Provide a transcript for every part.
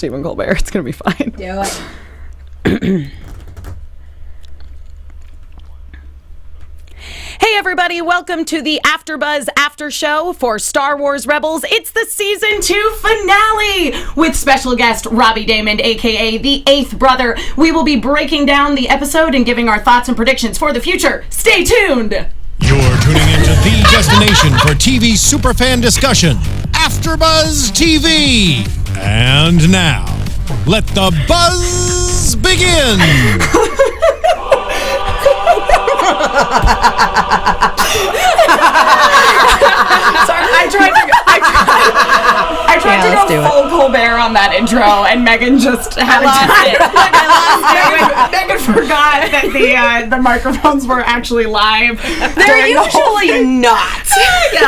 Stephen Colbert. It's going to be fine. Do it. Hey everybody, welcome to the AfterBuzz After Show for Star Wars Rebels. It's the Season 2 finale with special guest Robbie Daymond, aka the 8th brother. We will be breaking down the episode and giving our thoughts and predictions for the future. Stay tuned! You're tuning into the destination for TV superfan discussion, AfterBuzz TV. And now, let the buzz begin! Sorry, I tried to go full Colbert on that intro, and Megan just had Megan forgot that the microphones were actually live. They're usually not.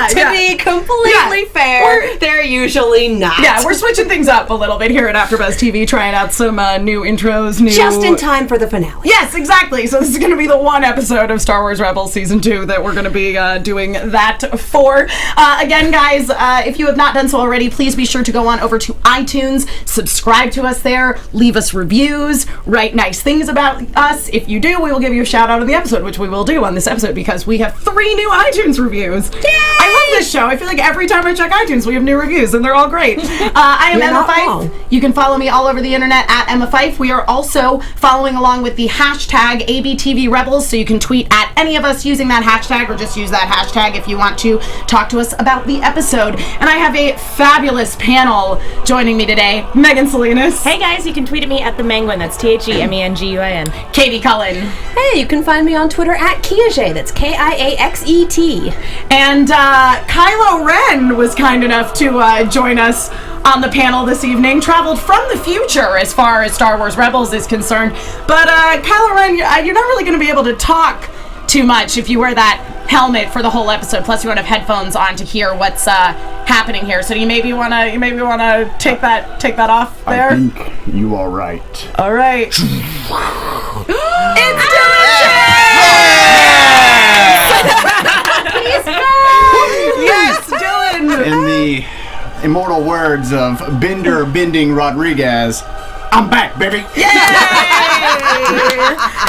To be completely fair, they're usually not. Yeah, we're switching things up a little bit here at AfterBuzz TV, trying out some new intros, just in time for the finale. Yes, exactly. So this is going to be the one episode of Star Wars Rebels Season 2 that we're going to be doing that for. Again, guys, if you have not done so already, please be sure to go on over to iTunes, subscribe to us there, leave us reviews, write nice things about us. If you do, we will give you a shout out in the episode, which we will do on this episode because we have 3 new iTunes reviews. Yay! I love this show. I feel like every time I check iTunes, we have new reviews, and they're all great. I am Emma Fyffe. You can follow me all over the internet at Emma Fyffe. We are also following along with the hashtag ABTVRebels, so you can tweet at any of us using that hashtag, or just use that hashtag if you want to talk to us about the episode. And I have a fabulous panel joining me today. Megan Salinas. Hey guys, you can tweet at me at the Menguin. That's TheMenguin. Katie Cullen. Hey, you can find me on Twitter at Kiaxet. That's Kiaxet. And Kylo Ren was kind enough to join us on the panel this evening. Traveled from the future as far as Star Wars Rebels is concerned. But Kylo Ren, you're not really going to be able to talk too much if you wear that helmet for the whole episode. Plus, you won't have headphones on to hear what's happening here. So you maybe wanna take that off there. I think you are right. All right. It's Dillon! Yes, Dillon. In the immortal words of Bender Bending Rodriguez, I'm back, baby. Yay!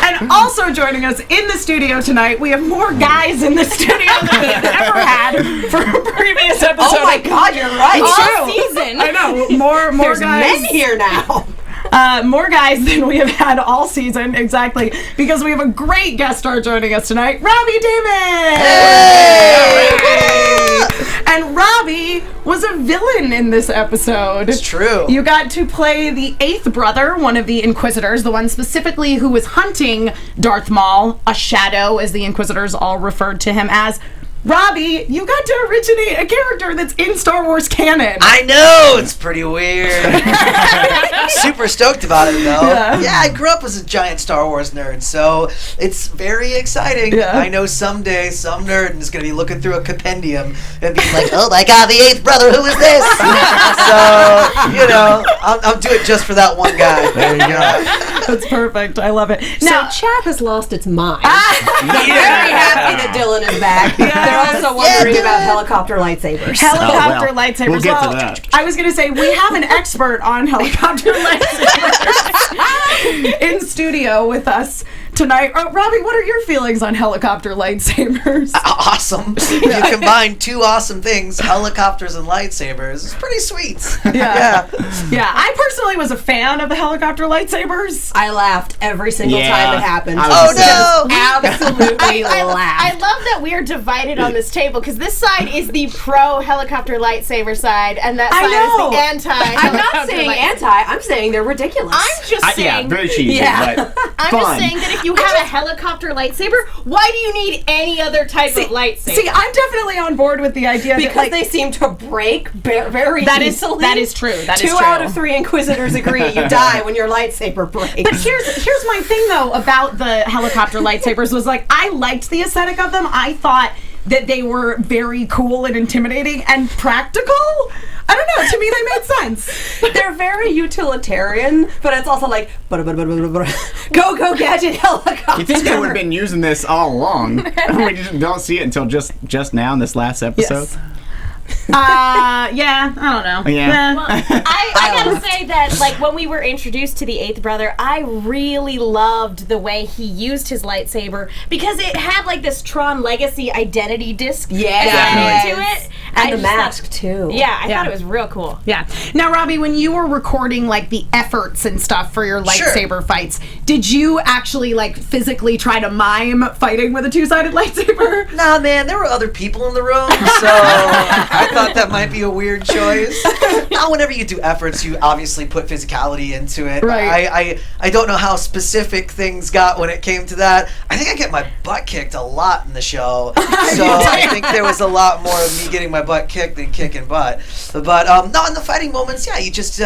And also joining us in the studio tonight, we have more guys in the studio than we've ever had for a previous episode. Oh my God, you're right. All season. I know. More There's guys. men here now. More guys than we have had all season, exactly, because we have a great guest star joining us tonight, Robbie Daymond! Hey! And Robbie was a villain in this episode. It's true. You got to play the 8th brother, one of the Inquisitors, the one specifically who was hunting Darth Maul, a shadow, as the Inquisitors all referred to him as. Robbie, you got to originate a character that's in Star Wars canon. I know! It's pretty weird. Super stoked about it, though. Yeah, I grew up as a giant Star Wars nerd, so it's very exciting. Yeah. I know someday some nerd is going to be looking through a compendium and being like, oh my God, the 8th brother, who is this? So, you know, I'll do it just for that one guy. There you go. That's perfect. I love it. So chat has lost its mind. Very happy that Dillon is back. They're also wondering about helicopter lightsabers. Helicopter lightsabers. We'll get to that. I was going to say, we have an expert on helicopter lightsabers in studio with us tonight. Robbie, what are your feelings on helicopter lightsabers? Awesome. You combine 2 awesome things, helicopters and lightsabers. It's pretty sweet. Yeah. I personally was a fan of the helicopter lightsabers. I laughed every single time it happened. Oh no! Absolutely laughed. I love that we are divided on this table because this side is the pro helicopter lightsaber side, and that side is the anti. I'm not saying anti. I'm saying they're ridiculous. I'm just saying. Yeah, very cheesy, but I'm fun. just saying that if you have a helicopter lightsaber, why do you need any other type of lightsaber? See, I'm definitely on board with the idea because they seem to break very easily. That is true. That is 2 true. out of 3 Inquisitors agree you die when your lightsaber breaks. But here's my thing though about the helicopter lightsabers was like I liked the aesthetic of them. I thought that they were very cool and intimidating and practical. I don't know. To me, they made sense. They're very utilitarian, but it's also like go gadget helicopter. You think they would have been using this all along? We just don't see it until just now in this last episode. Yes. Yeah, I don't know. Yeah. Well, I gotta say that, like, when we were introduced to the eighth brother, I really loved the way he used his lightsaber because it had like this Tron Legacy identity disc added to it, and the mask too. Yeah, I thought it was real cool. Yeah. Now, Robbie, when you were recording like the efforts and stuff for your lightsaber fights, did you actually like physically try to mime fighting with a two-sided lightsaber? Nah, man, there were other people in the room, so I thought that might be a weird choice. Now, whenever you do efforts, you obviously put physicality into it. Right. I don't know how specific things got when it came to that. I think I get my butt kicked a lot in the show, so I think there was a lot more of me getting my butt kicked than kicking butt. But no, in the fighting moments, yeah, you just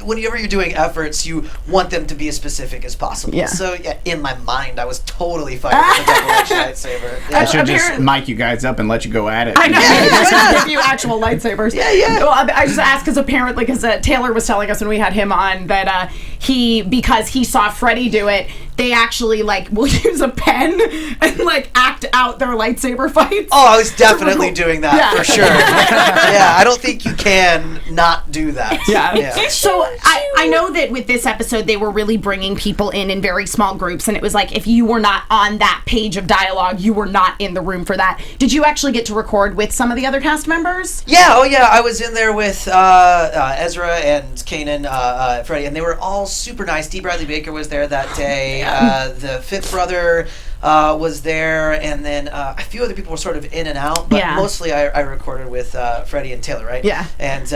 whenever you're doing efforts, you want them to be as specific as possible. Yeah. So yeah, in my mind, I was totally fighting with a double-edged lightsaber. I Yeah. should just mic you guys up and let you go at it. I know. Yeah, Just give you actual lightsabers. Yeah. Well, I just asked because apparently, because Taylor was telling us when we had him on that because he saw Freddie do it, they actually like will use a pen and like act out their lightsaber fights. Oh, I was definitely doing that for sure. Yeah, I don't think you can not do that. Yeah. So I know that with this episode, they were really bringing people in very small groups, and it was like if you were not on that page of dialogue, you were not in the room for that. Did you actually get to record with some of the other cast members? Yeah, oh yeah, I was in there with Ezra and Kanan, Freddie, and they were all super nice. D. Bradley Baker was there that day. The fifth brother was there, and then a few other people were sort of in and out, but mostly I recorded with Freddie and Taylor, right? Yeah. And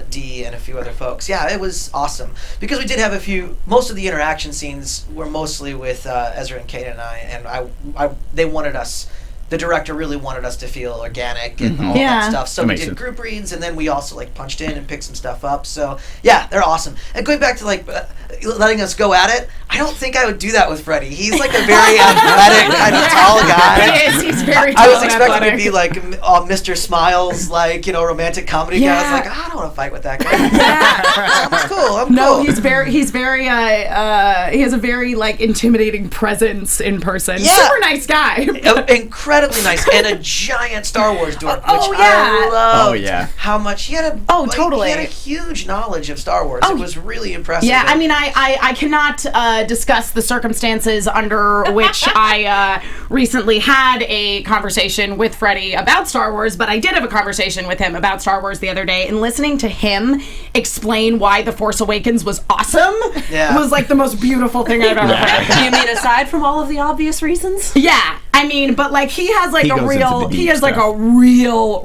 Dee and a few other folks. Yeah, it was awesome because we did have most of the interaction scenes were mostly with Ezra and Kanan and I they wanted us. The director really wanted us to feel organic and all that stuff. So we did group reads, and then we also like punched in and picked some stuff up. So yeah, they're awesome. And going back to like letting us go at it, I don't think I would do that with Freddie. He's like a very athletic kind of tall guy. He is. He's very tall. I was and expecting athletic. to be like Mr. Smiles, like romantic comedy guy. I was like, I don't want to fight with that guy. I'm cool. I'm No, cool. he's very he has a very like intimidating presence in person. Yeah. Super nice guy. Incredibly nice, and a giant Star Wars dork, which Oh, yeah. I loved. Oh, yeah. How much he had totally. He had a huge knowledge of Star Wars. It was really impressive. Yeah, I mean, I cannot discuss the circumstances under which I recently had a conversation with Freddie about Star Wars, but I did have a conversation with him about Star Wars the other day, and listening to him explain why The Force Awakens was awesome was like the most beautiful thing I've ever heard. You mean aside from all of the obvious reasons? Yeah, I mean, but like he has like a real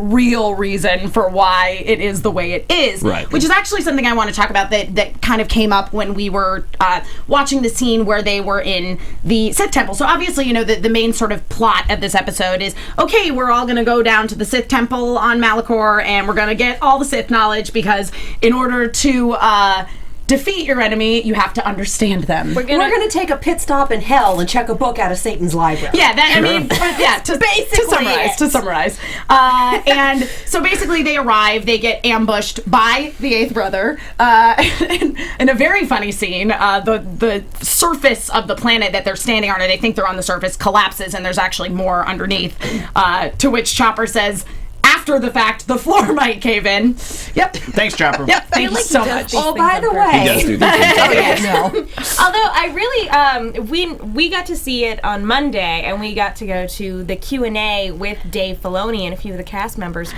reason for why it is the way it is. Right. Which is actually something I want to talk about that kind of came up when we were watching the scene where they were in the Sith Temple. So obviously, the main sort of plot of this episode is, okay, we're all going to go down to the Sith Temple on Malachor and we're going to get all the Sith knowledge because in order to defeat your enemy, you have to understand them. We're gonna take a pit stop in hell and check a book out of Satan's library. Yeah, to summarize. And so basically they arrive, they get ambushed by the eighth brother, in a very funny scene. The surface of the planet that they're standing on, or they think they're on the surface, collapses and there's actually more underneath, to which Chopper says, after the fact, the floor might cave in. Yep. Thanks, Chopper. Yep. Thank you so much. Oh, by the way. He does do these things. Although I really, we got to see it on Monday, and we got to go to the Q&A with Dave Filoni and a few of the cast members.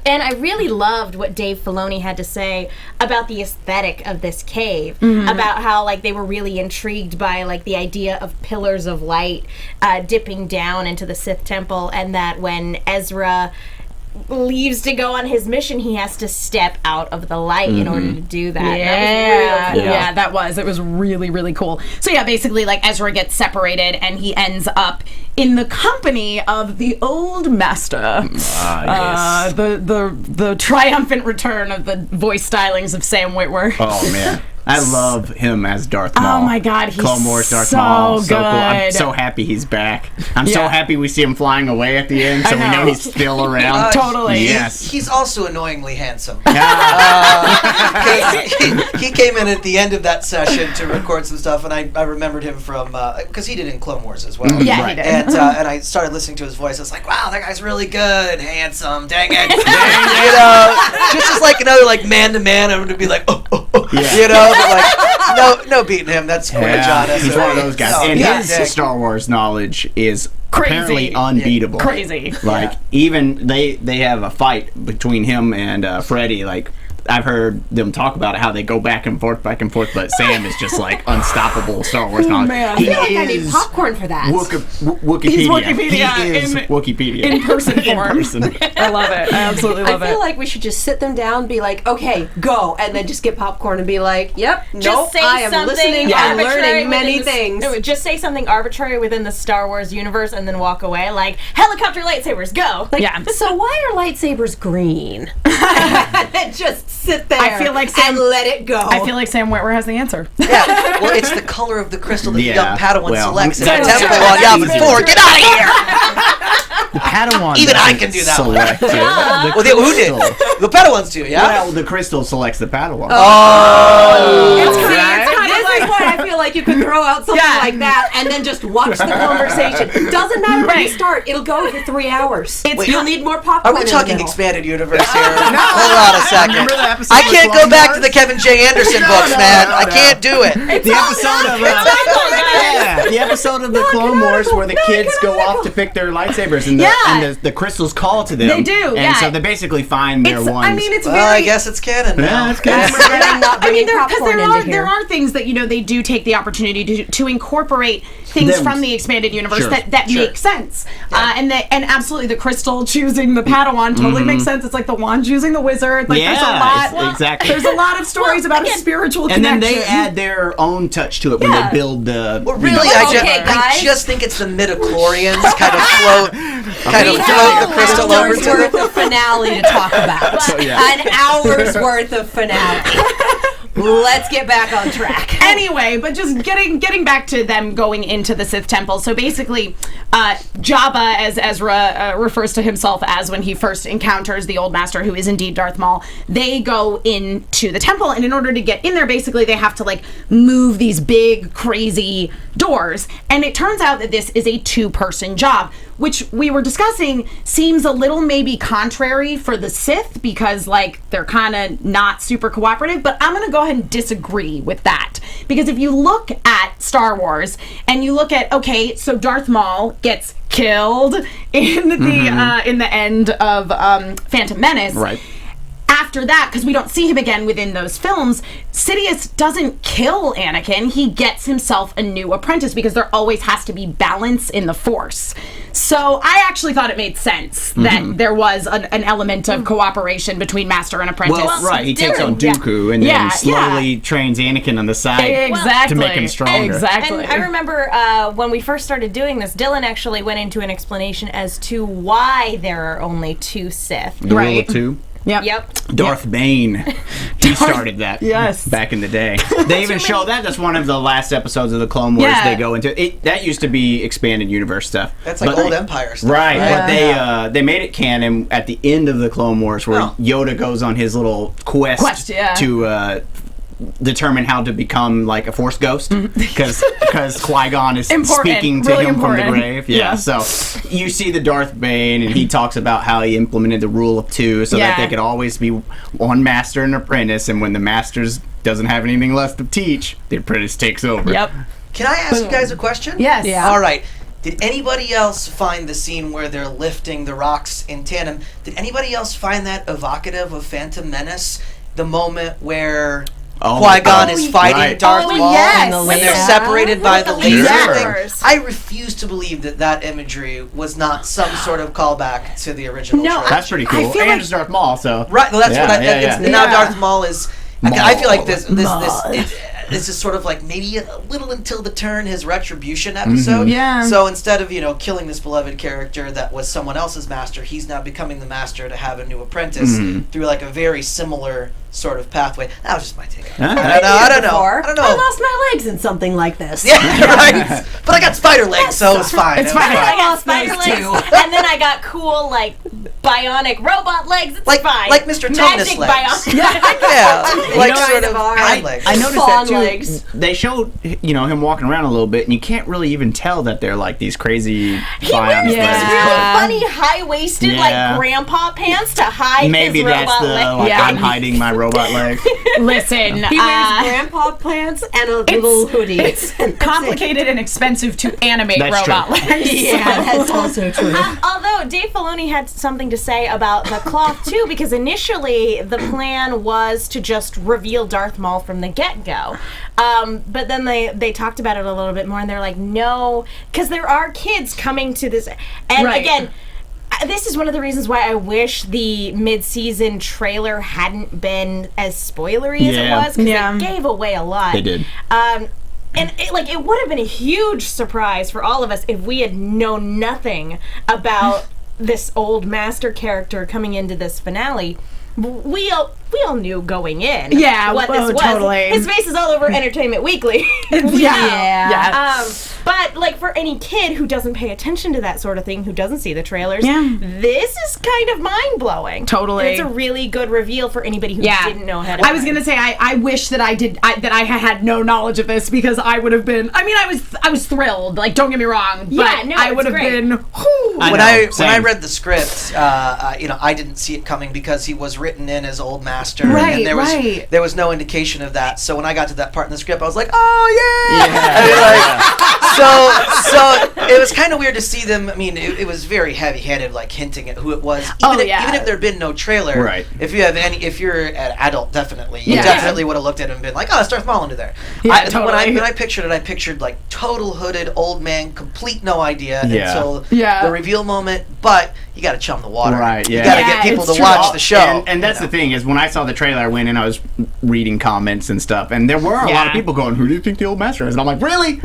And I really loved what Dave Filoni had to say about the aesthetic of this cave, about how like they were really intrigued by like the idea of pillars of light dipping down into the Sith Temple, and that when Ezra leaves to go on his mission, he has to step out of the light in order to do that. It was really, really cool. So yeah, basically like Ezra gets separated and he ends up in the company of the old master. Yes. The triumphant return of the voice stylings of Sam Witwer. Oh, man. I love him as Darth Maul. Oh my God, he's Clone Wars Darth so Maul. good. So cool. I'm so happy he's back. I'm so happy we see him flying away at the end, so we know he's still around. Totally. Yes. He's also annoyingly handsome. He came in at the end of that session to record some stuff, and I remembered him from because he did in Clone Wars as well. Yeah, Right. he did. And I started listening to his voice. I was like, wow, that guy's really good, handsome. Dang it, you know, just as like another like man to man, I'm gonna be like, oh, you know, but like no beating him. That's John. He's one of those guys, and his dang. Star Wars knowledge is Crazy. apparently unbeatable. Crazy. Like even they have a fight between him and Freddy. Like I've heard them talk about it, how they go back and forth, but Sam is just like unstoppable Star Wars knowledge. man. I feel like I need popcorn for that. Wikipedia. He's Wikipedia He is in- Wikipedia. in person form. In person. I love it. I absolutely love I feel it. like we should just sit them down, be like, okay, go, and then just get popcorn and be like, yep, nope, I am listening, I'm learning many things. No, just say something arbitrary within the Star Wars universe and then walk away. Like, helicopter lightsabers, go! Like, Yeah. So why are lightsabers green? And just sit there I feel like Sam- and let it go. I feel like Sam Witwer has the answer. Yeah, well, it's the color of the crystal that the young Padawan well, selects in that's the temple true. on Yavin That's 4. true. Get out of here! The Padawan. Even I can do that one. select it. Well, who did? The Padawans do, yeah? Well, the crystal selects the Padawan. It's kind of like why I feel like you could throw out something Yeah. like that and then just watch the conversation. Doesn't matter when you start; it'll go for 3 hours. You'll need more popcorn. Are we in the talking middle. expanded universe here? Hold on a second. Remember the episode I of can't Clone go back Wars? to the Kevin J. Anderson books, man. I can't do it. The episode of the episode of the Clone Wars where the kids go off to pick their lightsabers and the crystals call to them. They do, and yeah. so they basically find their It's, ones. I mean, it's Well, very. I guess it's canon now. Yeah, it's canon. I'm not I mean, bringing popcorn into here. there are things that they do take the opportunity to incorporate things Them. from the expanded universe Sure. that make sense, and absolutely the crystal choosing the Padawan totally makes sense. It's like the wand choosing the wizard. Like there's a Yeah, lot. exactly. There's a lot of stories about a spiritual and connection. then they add their own touch to it when they build the. Well, really, Okay, I guys. just think it's the midichlorians kind of float the crystal over hours to worth them. of finale to talk about. An hour's worth of finale. Let's get back on track. Anyway, but just getting back to them going into the Sith temple. So basically, Jabba, as Ezra refers to himself as when he first encounters the old master, who is indeed Darth Maul, they go into the temple, and in order to get in there, basically they have to like move these big, crazy doors. And it turns out that this is a 2-person job, which we were discussing seems a little maybe contrary for the Sith because like they're kind of not super cooperative, but I'm gonna go ahead and disagree with that because if you look at Star Wars and you look at so Darth Maul gets killed in the end of Phantom Menace. Right. After that, because we don't see him again within those films, Sidious doesn't kill Anakin. He gets himself a new apprentice because there always has to be balance in the Force. So I actually thought it made sense that there was an element of cooperation between master and apprentice. Well, right, he takes on Dillon, Dooku and then slowly trains Anakin on the side Exactly. to make him stronger. Exactly. And I remember when we first started doing this, Dillon actually went into an explanation as to why there are only 2 Sith. The rule of 2. Yep. Darth Bane. He started that back in the day. They even show that. That's one of the last episodes of the Clone Wars Yeah. they go into. That used to be expanded universe stuff. That's like old Empire stuff. Right, but they made it canon at the end of the Clone Wars where Yoda goes on his little quest to determine how to become like a Force ghost because Qui-Gon is speaking to him from the grave. Yeah, so you see the Darth Bane and he talks about how he implemented the rule of 2 so that they could always be one master and apprentice, and when the master's doesn't have anything left to teach, the apprentice takes over. Yep. Can I ask you guys a question? Yes. Yeah. All right. Did anybody else find the scene where they're lifting the rocks in tandem? Did anybody else find that evocative of Phantom Menace? The moment where Qui-Gon is fighting Darth Maul yes. when they're separated by the laser lasers. thing. I refuse to believe that imagery was not some sort of callback to the original trilogy. That's pretty cool. I feel and like- it's Darth Maul, so Right, well, that's what it's now Darth Maul is. I feel like this this is sort of like maybe a little until the turn, his retribution episode. Yeah. So instead of, killing this beloved character that was someone else's master, he's now becoming the master to have a new apprentice through like a very similar sort of pathway. That was just my take on it. I don't know. I lost my legs in something like this. Yeah, right. But I got spider legs, so it's fine. It's fine. I got spider legs, and then I got cool like bionic robot legs. It's fine. Like Mr. Tonus Magic legs. bionic. Yeah, like sort of legs. I noticed Fawn that too. legs. They showed him walking around a little bit, and you can't really even tell that they're like these crazy. He wears these really funny high-waisted like grandpa pants to hide Maybe his that's robot the legs. I'm hiding my robot legs. Listen, He wears grandpa pants and a little hoodie. It's complicated and expensive to animate That's robot true. legs. Yeah, that's also true. Although Dave Filoni had something to say about the cloth too, because initially the plan was to just reveal Darth Maul from the get-go, but then they talked about it a little bit more, and they're like, no, because there are kids coming to this, and again. This is one of the reasons why I wish the mid-season trailer hadn't been as spoilery as it was, because it gave away a lot. They did. And it would have been a huge surprise for all of us if we had known nothing about this old master character coming into this finale. We all knew going in what this was. Totally. His face is all over Entertainment Weekly. But like for any kid who doesn't pay attention to that sort of thing, who doesn't see the trailers, this is kind of mind-blowing. Totally. And it's a really good reveal for anybody who didn't know how to I was going to say, I wish that that I had no knowledge of this, because I would have been, I was thrilled, like, don't get me wrong, but I would have been, when I read the script, I didn't see it coming because he was written in as old master, and there was no indication of that. So when I got to that part in the script, I was like, oh yeah. So it was kind of weird to see them. I mean, it was very heavy-handed, like hinting at who it was. Even if there had been no trailer, right? If you're an adult, definitely, you definitely would have looked at him and been like, oh, it's Darth Maul into there. Totally. When I pictured it, I pictured like total hooded old man, complete no idea until the reveal moment. But you got to chum the water, right? Yeah, you got to get people to watch the show. And that's the thing is, when I saw the trailer, I went and I was reading comments and stuff, and there were a lot of people going, "Who do you think the old master is?" And I'm like, "Really?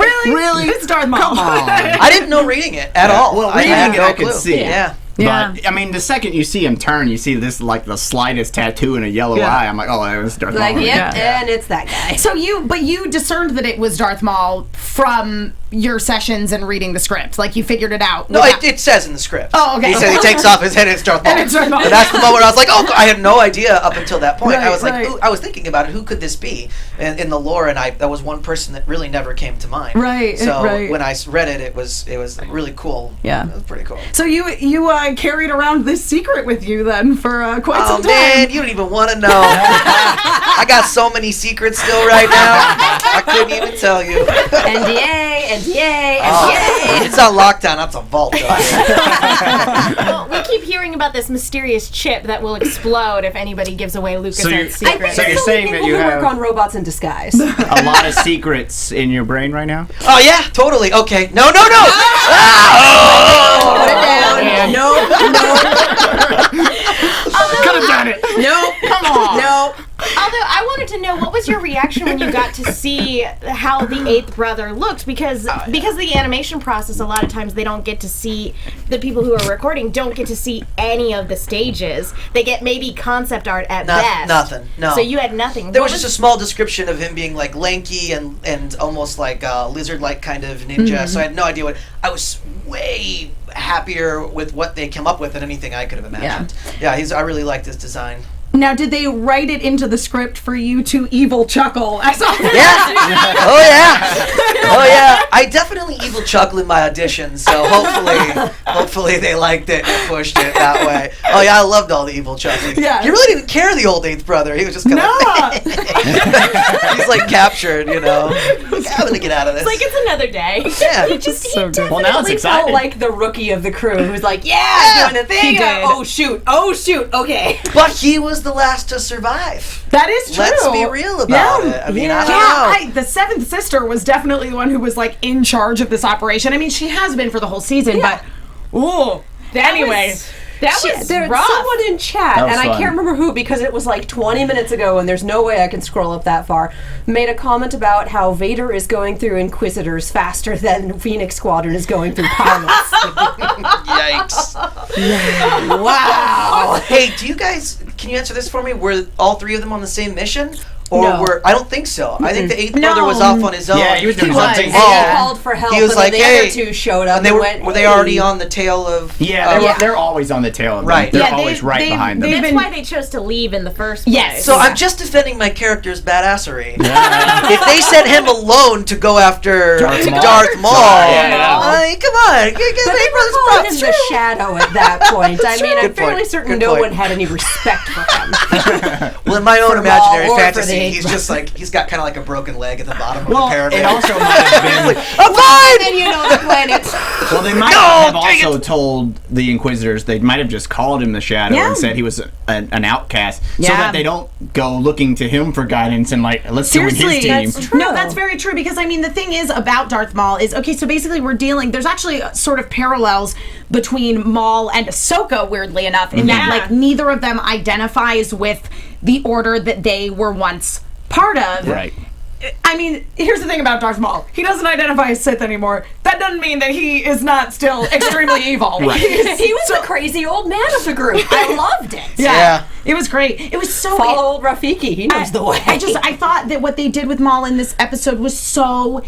It's Darth Maul." Come on! I didn't know reading it at all. Well, I had no clue. could see. Yeah. But I mean, the second you see him turn, you see this like the slightest tattoo and a yellow eye. I'm like, oh, it was Darth Maul. And it's that guy. So you discerned that it was Darth Maul from your sessions and reading the script, like you figured it out. No, it says in the script. Oh, okay. He said he takes off his head and it's Darth Maul. And it's Darth Maul. And that's the moment I was like, oh, I had no idea up until that point. Right, I was like, ooh, I was thinking about it. Who could this be? And in the lore, and that was one person that really never came to mind. Right. So when I read it, it was really cool. Yeah. It was pretty cool. So you carried around this secret with you then for quite some time. Oh man, you don't even want to know. I got so many secrets still right now. I couldn't even tell you. NDA. It's on lockdown. That's a vault. Well, we keep hearing about this mysterious chip that will explode if anybody gives away LucasArts secrets. So you're saying that you work have on robots in disguise. a lot of secrets in your brain right now? Oh yeah, totally. Okay. No. Put it down. No. Could have done it. Nope. Come on. Nope. Although I wanted to know, what was your reaction when you got to see how the eighth brother looked? Because the animation process, a lot of times they don't get to see, the people who are recording don't get to see any of the stages. They get maybe concept art at best. Nothing. No. So you had nothing. There was just a small description of him being like lanky and almost like a lizard-like kind of ninja. So I had no idea what. I was way happier with what they came up with than anything I could have imagined. Yeah, I really liked his design. Now, did they write it into the script for you to evil chuckle? Yeah. Oh yeah. I definitely evil chuckle in my auditions, so hopefully they liked it and pushed it that way. Oh yeah, I loved all the evil chuckling. Yeah. He really didn't care, the old eighth brother. He was just kind of he's like captured, Like, I'm gonna get out of this. It's like, it's another day. Yeah. He just so good. Well, now it's He exciting. felt like the rookie of the crew who's like, doing the thing. He did. Oh shoot, okay. But he was the last to survive. That is true. Let's be real about it. I mean, I don't know. The seventh sister was definitely the one who was like in charge of this operation. I mean, she has been for the whole season, but anyway. That was There's rough. someone in chat, That was and I fun. can't remember who because it was like 20 minutes ago, and there's no way I can scroll up that far, made a comment about how Vader is going through Inquisitors faster than Phoenix Squadron is going through pilots. Yikes. Wow. Hey, can you answer this for me? Were all three of them on the same mission? Or No. I don't think so. I think the eighth brother was off on his own. Yeah, he was doing something. something. And Oh. he called for help, He was and like, then the hey. other two showed up And they were they hey. already on the tail of... Yeah, they're always on the tail of them. Right. They're Yeah, always right behind them. That's why they chose to leave in the first place. Yes. So I'm just defending my character's badassery. If they sent him alone to go after Darth Maul, come on, give But they eight were brothers calling props. him the Shadow at that point. I mean, I'm Good point. fairly certain Good no point. one had any respect for him. Well, in my own For imaginary Maul or for fantasy, the he's eight just like he's got kind of like a broken leg at the bottom of the Well, pyramid. it also might have been. I'm fine. Then you know the planet. Well, they might have also told the Inquisitors, they might have just called him the Shadow and said he was an outcast, so that they don't go looking to him for guidance and like, let's join Seriously, his team. That's true. No, that's very true because I mean the thing is about Darth Maul is okay. So basically, there's actually sort of parallels between Maul and Ahsoka, weirdly enough, in that like neither of them identifies with the order that they were once part of. Right. I mean, here's the thing about Darth Maul. He doesn't identify as Sith anymore. That doesn't mean that he is not still extremely evil. He was the crazy old man of the group. I loved it. Yeah. It was great. It was so Follow old Rafiki. He knows the way. I thought that what they did with Maul in this episode was so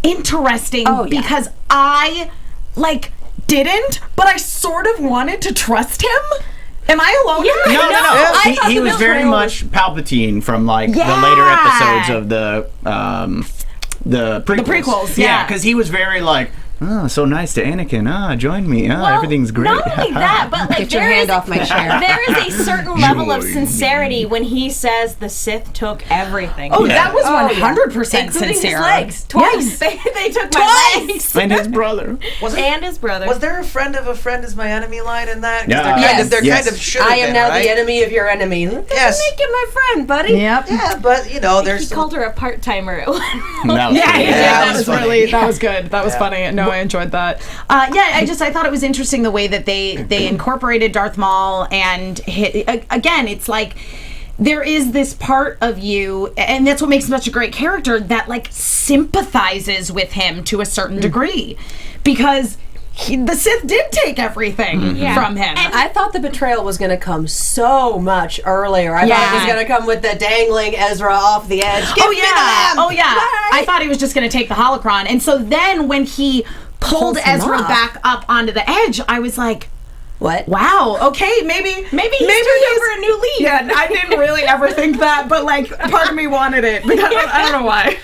interesting because I didn't, but I sort of wanted to trust him. Am I alone? Yeah. No. I thought He the was Mills very Trail much Palpatine from the later episodes of the prequels. The prequels, yeah. because he was very like, oh, so nice to Anakin. Join me. Everything's great. Not only that, but like Get your hand off my chair. there is a certain level of Join sincerity when he says the Sith took everything. Oh, that was 100% Including sincere. his legs. Twice. They took my legs. And his brother. And his brother. Was there a friend of a friend is my enemy line in that? 'Cause Yeah. they're kind of should have I am been, now right? the enemy of your enemy. Yes. Make him my friend, buddy. Yep. Yeah, but there's he some- called her a part-timer at one point. That was Yeah, good. that was funny. really that was good. That was funny. No, I enjoyed that. I thought it was interesting the way that they incorporated Darth Maul and again, it's like there is this part of you, and that's what makes him such a great character that like sympathizes with him to a certain degree because the Sith did take everything from him. And I thought the betrayal was going to come so much earlier. I thought it was going to come with the dangling Ezra off the edge. Give me the lamb! Oh yeah. Bye! I thought he was just going to take the holocron, and so then when he pulled Pulls him Ezra up. back up onto the edge, I was like, What? wow, okay, maybe he's turned over a new leaf. Yeah, I didn't really ever think that, but like part of me wanted it because I don't know why.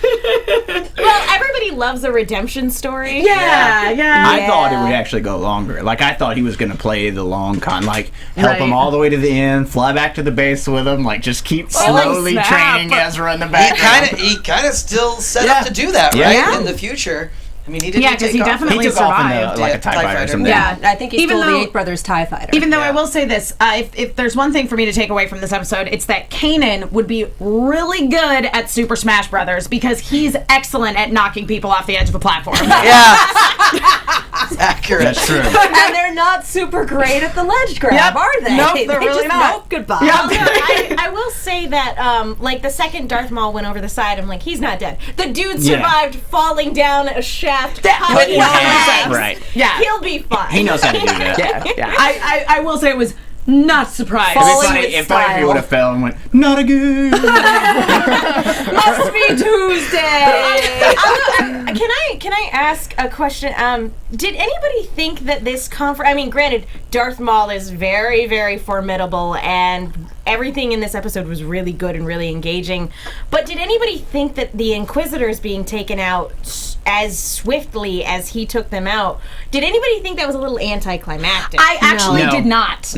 Well, everybody loves a redemption story. Yeah. I thought it would actually go longer. Like, I thought he was going to play the long con, like, help him all the way to the end, fly back to the base with him, like, just keep slowly snap. training Ezra in the background. He kind of still set up to do that, right? Yeah. In the future. I mean, he didn't because take he off. definitely He took off in survived. like a TIE fighter or something. Yeah, I think he Even stole though- the Eight Brothers TIE fighter. Even though I will say this, if there's one thing for me to take away from this episode, it's that Kanan would be really good at Super Smash Brothers because he's excellent at knocking people off the edge of a platform. Yeah. It's accurate. That's true. and they're not super great at the ledge grab, Yep. are they? Nope, they're really just, not. Nope, goodbye. Although I will say that, like, the second Darth Maul went over the side, I'm like, he's not dead. The dude survived falling down a shaft. With popping his hands, legs. right. Yeah. He'll be fine. He knows how to do that. Yeah. I will say it was not surprised. Falling It'd be with funny if he style. would have fell and went, not again. Must be Tuesday. Can I ask a question? Did anybody think that this conference? I mean, granted, Darth Maul is very, very formidable, and everything in this episode was really good and really engaging. But did anybody think that the Inquisitors being taken out as swiftly as he took them out? Did anybody think that was a little anticlimactic? I actually No. did not.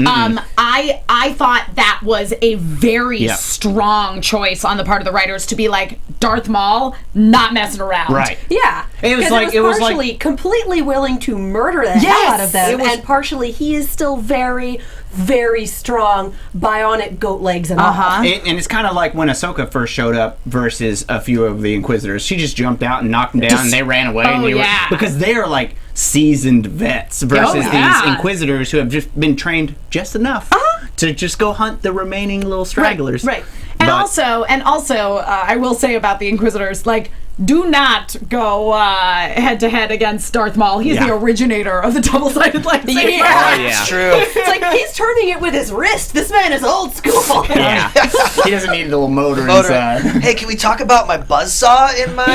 I thought that was a very strong choice on the part of the writers to be like, Darth Maul, not messing around. Right. Yeah. It was 'Cause like- it was like- partially completely willing to murder the hell out of them, and partially he is still very, very strong bionic goat legs and all. And it's kind of like when Ahsoka first showed up versus a few of the Inquisitors. She just jumped out and knocked them down, and they ran away. Because they are like seasoned vets versus these Inquisitors who have just been trained just enough to just go hunt the remaining little stragglers. Right. And also, I will say about the Inquisitors, like, do not go head to head against Darth Maul. He's the originator of the double-sided lightsaber. It's true. It's like he's turning it with his wrist. This man is old school. He doesn't need a little motor inside. Hey, can we talk about my buzzsaw in my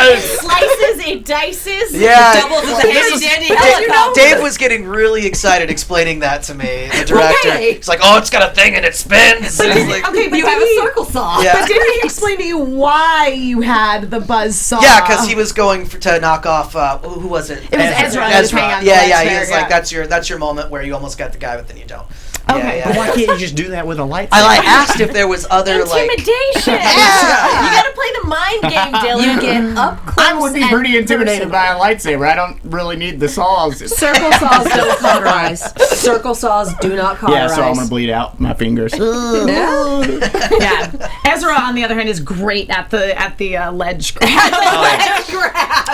It slices, it dices, it doubles as a handy-dandy helicopter. Dave was getting really excited explaining that to me, the director. He's like, oh, it's got a thing and it spins. And it's like, Okay, but You have a circle saw. Yeah. But did he explain to you why you had the buzz saw? yeah, because he was going to knock off, who was it? It was Ezra. He was hanging on the Yeah, ledge he there, was like, that's your moment where you almost got the guy, but then you don't. Okay. But why can't you just do that with a lightsaber? I asked if there was other Intimidation. You gotta play the mind game, Dillon. You get up close. I would be pretty intimidated by a lightsaber. I don't really need the saws. Circle saws don't cauterize. Circle saws do not cauterize. Yeah, so I'm gonna bleed out my fingers. Yeah. Ezra, on the other hand, is great at the ledge grab.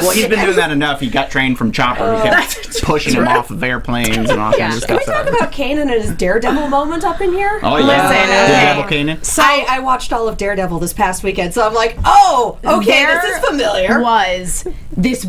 Well, he's been doing that enough. He got trained from Chopper. He kept pushing him off of airplanes and all kinds of Can we stuff. talk about Kanan and his Daredevil moment up in here? Oh, yeah. Daredevil Kanan. So I watched all of Daredevil this past weekend, so I'm like, oh, okay, this is familiar. Was this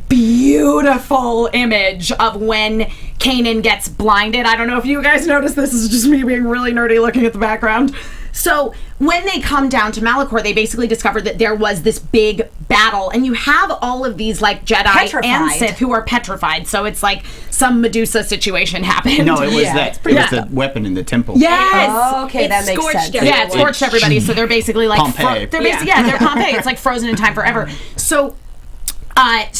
beautiful image of when Kanan gets blinded. I don't know if you guys noticed this. This is just me being really nerdy looking at the background. So when they come down to Malachor, they basically discover that there was this big battle, and you have all of these like Jedi and Sith who are petrified. So it's like some Medusa situation happened. No, it was the weapon in the temple. Yes. Oh, okay, that makes sense. Yeah, it scorched everybody. So they're basically like Pompeii. they're Pompeii. It's like frozen in time forever. So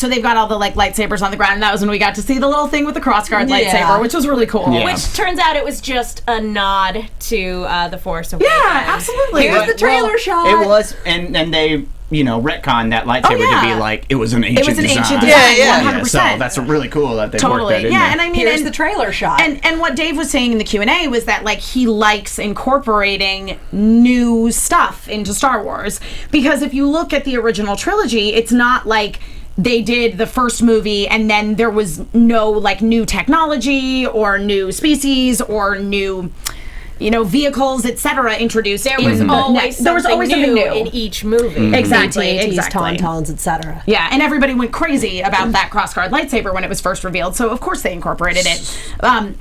they've got all the like lightsabers on the ground, and that was when we got to see the little thing with the crossguard lightsaber, which was really cool. Yeah. Which turns out it was just a nod to the Force Awakens. Yeah, absolutely. Here's the trailer shot. It was, and they retconned that lightsaber to be like it was an ancient design. Yeah, 100%. So that's really cool that they worked that in there. And I mean, Here's the trailer shot. And what Dave was saying in the Q&A was that like he likes incorporating new stuff into Star Wars, because if you look at the original trilogy, it's not like they did the first movie and then there was no like new technology or new species or new vehicles, etc. introduced. There was always something new in each movie. Exactly. Tauntauns, etc. Yeah, and everybody went crazy about that crossguard lightsaber when it was first revealed, so of course they incorporated it.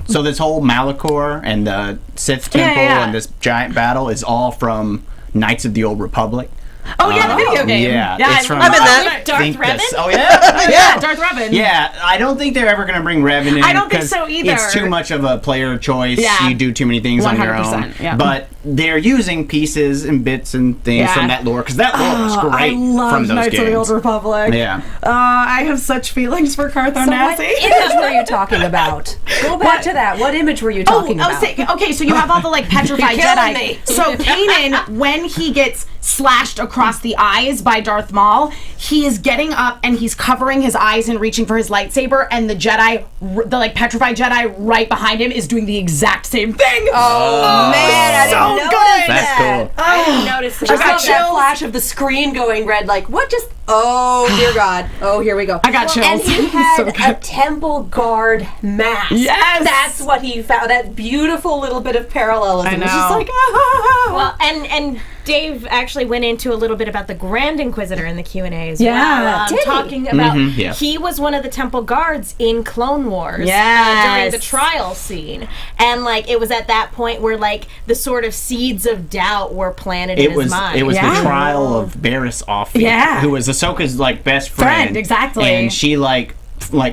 So this whole Malachor and the Sith Temple and this giant battle is all from Knights of the Old Republic. Oh yeah, the video game. Yeah, it's from. I'm in that. Darth Revan? Oh yeah, Yeah, Darth Revan. Yeah, I don't think they're ever going to bring Revan in. I don't think so either. It's too much of a player choice. Yeah. You do too many things on your own. 100%, yeah. But they're using pieces and bits and things from that lore, because that lore was great I love from those Knights games. of the Old Republic. Yeah. I have such feelings for Carth So what Onasi. image were you talking about? Go back to that. What image were you talking about? Okay, so you have all the like petrified You're killing Jedi. me. So Kanan, when he gets slashed across the eyes by Darth Maul, he is getting up and he's covering his eyes and reaching for his lightsaber, and the Jedi, the like petrified Jedi right behind him is doing the exact same thing. Oh man, I didn't notice good. That's cool. I didn't notice Just that. got that flash of the screen going red, like, what just... Oh, dear God. Oh, here we go. I got chills. And he So had good. a temple guard mask. Yes! That's what he found. That beautiful little bit of parallelism. I know. It's just like, Well, and Dave actually went into a little bit about the Grand Inquisitor in the Q&A as Yeah. well. Did he? Talking about yeah. he was one of the temple guards in Clone Wars Yes. during the trial scene. And like it was at that point where like the sort of seeds of doubt were planted in his mind. It was Yeah. the trial of Barriss Offee, who was Ahsoka's like best friend. Exactly. And she like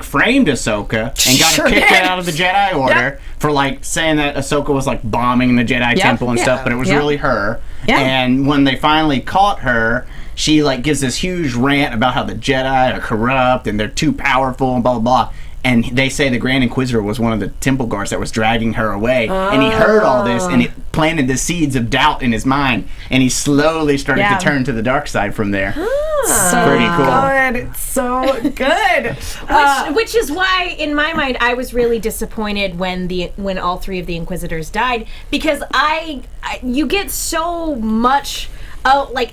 framed Ahsoka and got her kicked out of the Jedi Order for like saying that Ahsoka was like bombing the Jedi Temple and stuff, but it was really her. Yeah. And when they finally caught her, she like gives this huge rant about how the Jedi are corrupt and they're too powerful and blah blah blah. And they say the Grand Inquisitor was one of the temple guards that was dragging her away. And he heard all this, and it planted the seeds of doubt in his mind. And he slowly started to turn to the dark side from there. So Pretty cool. good. It's so good. Which is why, in my mind, I was really disappointed when all three of the Inquisitors died, because you get so much.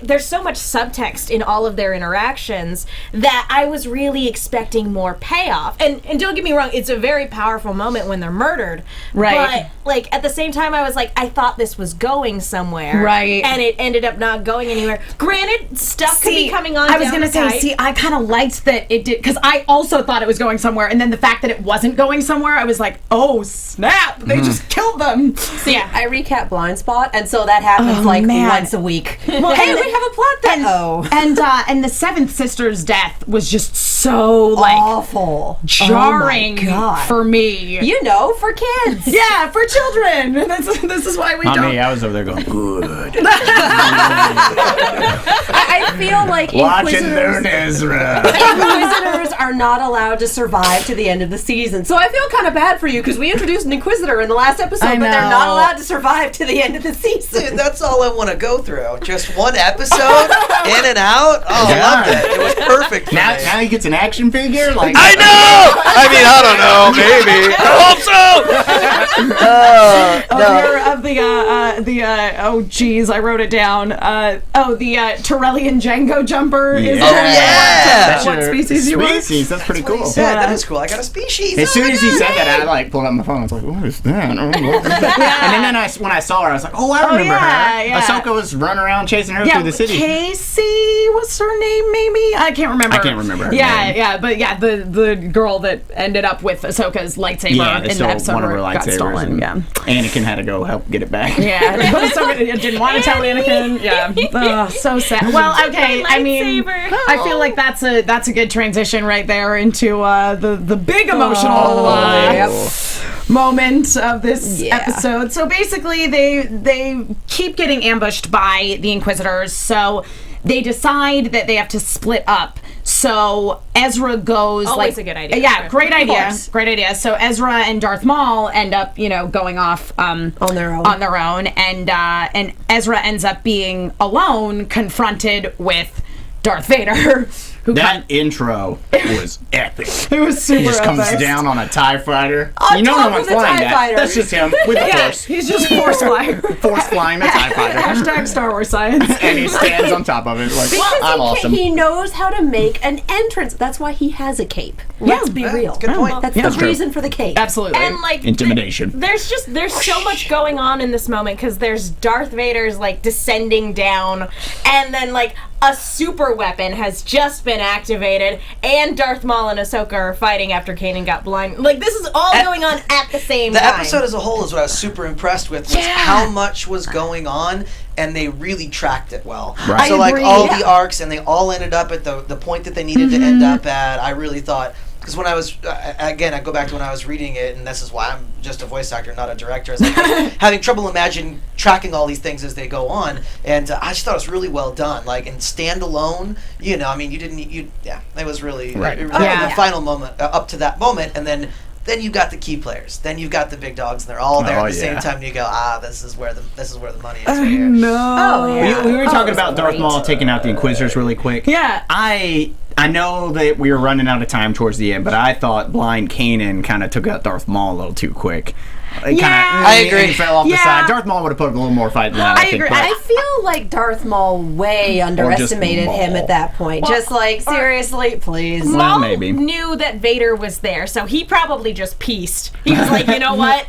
There's so much subtext in all of their interactions that I was really expecting more payoff. And don't get me wrong, it's a very powerful moment when they're murdered. Right. But, at the same time, I was like, I thought this was going somewhere. Right. And it ended up not going anywhere. Granted, stuff could be coming on. I was going to say, I kind of liked that it did, because I also thought it was going somewhere, and then the fact that it wasn't going somewhere, I was like, oh, snap. They just killed them. See, I recap Blind Spot, and so that happens once a week. Well, hey, we have a plot that. And the seventh sister's death was just so awful, jarring for me. For kids. Yeah, for children. And this is why we don't. Me, I was over there going, good. I feel like watching Moon Ezra. Inquisitors are not allowed to survive to the end of the season. So I feel kind of bad for you, because we introduced an Inquisitor in the last episode, but they're not allowed to survive to the end of the season. Dude, that's all I want to go through. Just one episode, in and out. Oh, I loved it. It was perfect. Now he gets an action figure. Like I know. I mean, I don't know. Maybe. I hope so. Oh geez, I wrote it down. The Torellian Django jumper is what species you were. That's pretty cool. Yeah, that is cool. I got a species. As soon as he said that, I pulled out my phone. I was like, what is that? And then when I saw her, I was like, oh, I remember her. Yeah. Ahsoka was running around chasing her through the city. Casey, what's her name? Maybe I can't remember. Her name. The girl that ended up with Ahsoka's lightsaber in the episode one of her where it got lightsabers. stolen. Yeah, Anakin had to go help get it back. Yeah, but Ahsoka didn't want to tell Anakin. Yeah, so sad. Well, okay, I mean, I feel like that's a good transition right there into the big emotional moment of this episode. So basically, they keep getting ambushed by the Inquisitors. So they decide that they have to split up. So Ezra goes always a good idea. Yeah, great idea. Great idea. So Ezra and Darth Maul end up, going off on their own, and Ezra ends up being alone, confronted with Darth Vader. That intro was epic. It was super epic. He just comes down on a TIE fighter. No one's flying that. That's just him with the Force. He's just Force flying. Force flying a TIE fighter. Hashtag Star Wars science. And he stands on top of it like, I'm awesome. He knows how to make an entrance. That's why he has a cape. Let's be real. Good point. That's the reason for the cape. Absolutely. And intimidation. There's so much going on in this moment, because there's Darth Vader's descending down, and then a super weapon has just been activated, and Darth Maul and Ahsoka are fighting after Kanan got blind. This is all going on at the same time. The episode as a whole is what I was super impressed with, was how much was going on, and they really tracked it well. Right. So all the arcs, and they all ended up at the point that they needed to end up at. I really thought, because when I was, again, I go back to when I was reading it, and this is why I'm just a voice actor, not a director. I was having trouble tracking all these things as they go on, and I just thought it was really well done. And standalone, it was really, the final moment, up to that moment, and then you've got the key players, then you've got the big dogs, and they're all there at the same time, and you go, this is where the money is right here. No. We were talking about Darth Maul taking out the Inquisitors really quick. Yeah. I know that we were running out of time towards the end, but I thought blind Kanan kind of took out Darth Maul a little too quick. I agree. He fell off the side. Darth Maul would have put up a little more fight than that. I agree. I feel like Darth Maul way underestimated him at that point. Seriously, please. Maul maybe knew that Vader was there, so he probably just pieced. He was like, you know what?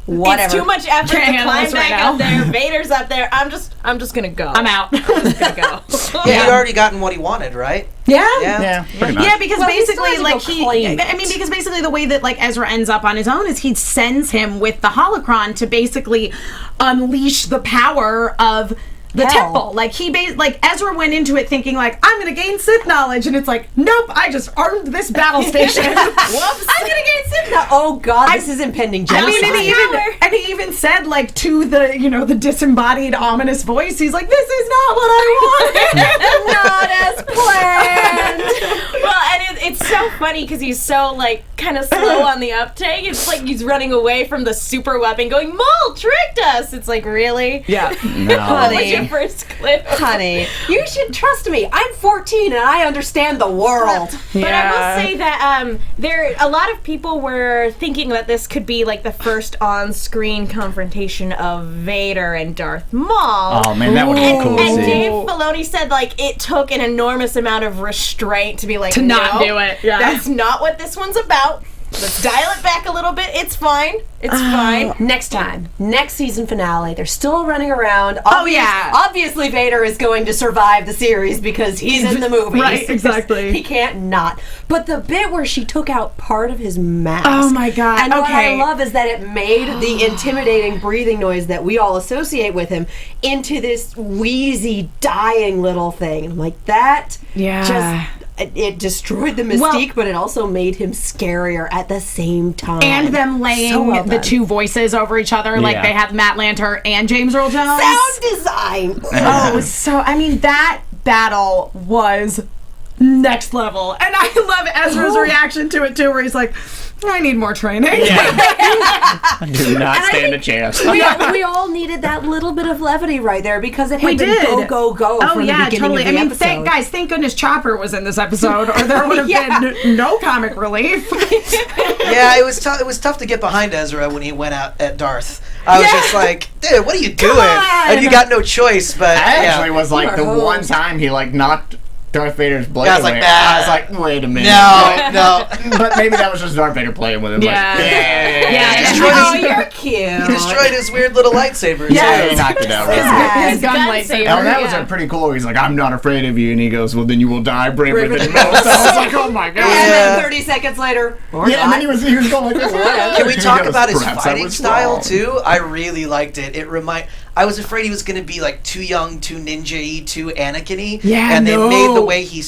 Whatever. It's too much effort to climb back up there. Vader's up there. I'm just gonna go. I'm out. I'm just gonna go. He'd already gotten what he wanted, right? Yeah, pretty much. Yeah, because basically, because because basically the way that Ezra ends up on his own is he sends him with the holocron to basically unleash the power of the temple. Ezra went into it thinking I'm gonna gain Sith knowledge, and it's nope, I just armed this battle station. Whoops. I'm gonna gain Sith knowledge. Oh God, this is impending genocide. He even said to the the disembodied ominous voice, he's like, this is not what I wanted. Not as planned. Well, and it's so funny because he's so kind of slow on the uptake. It's like he's running away from the super weapon going, Maul tricked us! It's like, really? Yeah. No. What was your first clip? Honey, you should trust me. I'm 14 and I understand the world. But I will say that a lot of people were thinking that this could be like the first on-screen confrontation of Vader and Darth Maul. Oh man, that would be cool to And see. Dave Filoni said like it took an enormous amount of restraint to be like, To not "No, do it, yeah. that's not what this one's about. Let's dial it back a little bit. It's fine. It's fine." Next time, next season finale, they're still running around. Yeah. Obviously, Vader is going to survive the series because he's in the movies. Right, exactly. He can't not. But the bit where she took out part of his mask. Oh my God, And what I okay. love is that it made the intimidating breathing noise that we all associate with him into this wheezy, dying little thing. I'm like, that it destroyed the mystique, but it also made him scarier at the same time. And them laying So well the done. two voices over each other, like Yeah. they have Matt Lanter and James Earl Jones. Sound design. Oh, so I mean that battle was next level, and I love Ezra's reaction to it too, where he's like, "I need more training." Do not stand a chance. we all needed that little bit of levity right there because it had We been did. go, go, go Oh from the yeah, beginning totally. of I the mean, episode. thank goodness Chopper was in this episode, or there would have Yeah. been no comic relief. Yeah, it was tough. It was tough to get behind Ezra when he went out at Darth. I was just like, dude, what are you doing? on! And you got no choice. But That yeah. actually was like You the are one hosed. time he like knocked Darth Vader's blade Yeah, I was like, away. nah. I was like, wait a minute. No. But maybe that was just Darth Vader playing with him. Yeah. Like, Yeah. Destroyed Oh, his- you're cute. He destroyed his weird little lightsaber. Yeah, too. he knocked it out. His gun gun lightsaber. saber. Oh, that was Yeah. a pretty cool. He's like, I'm not afraid of you, and he goes, well, then you will die braver than most. I was like, oh my god. And Yeah. then 30 seconds later, or Yeah, and then he was going like this. Can we talk He goes, about his "Perhaps I fighting was style wrong." too? I really liked it. I was afraid he was going to be like too young, too ninja-y, too Anakin-y. Yeah, and they no. made the way he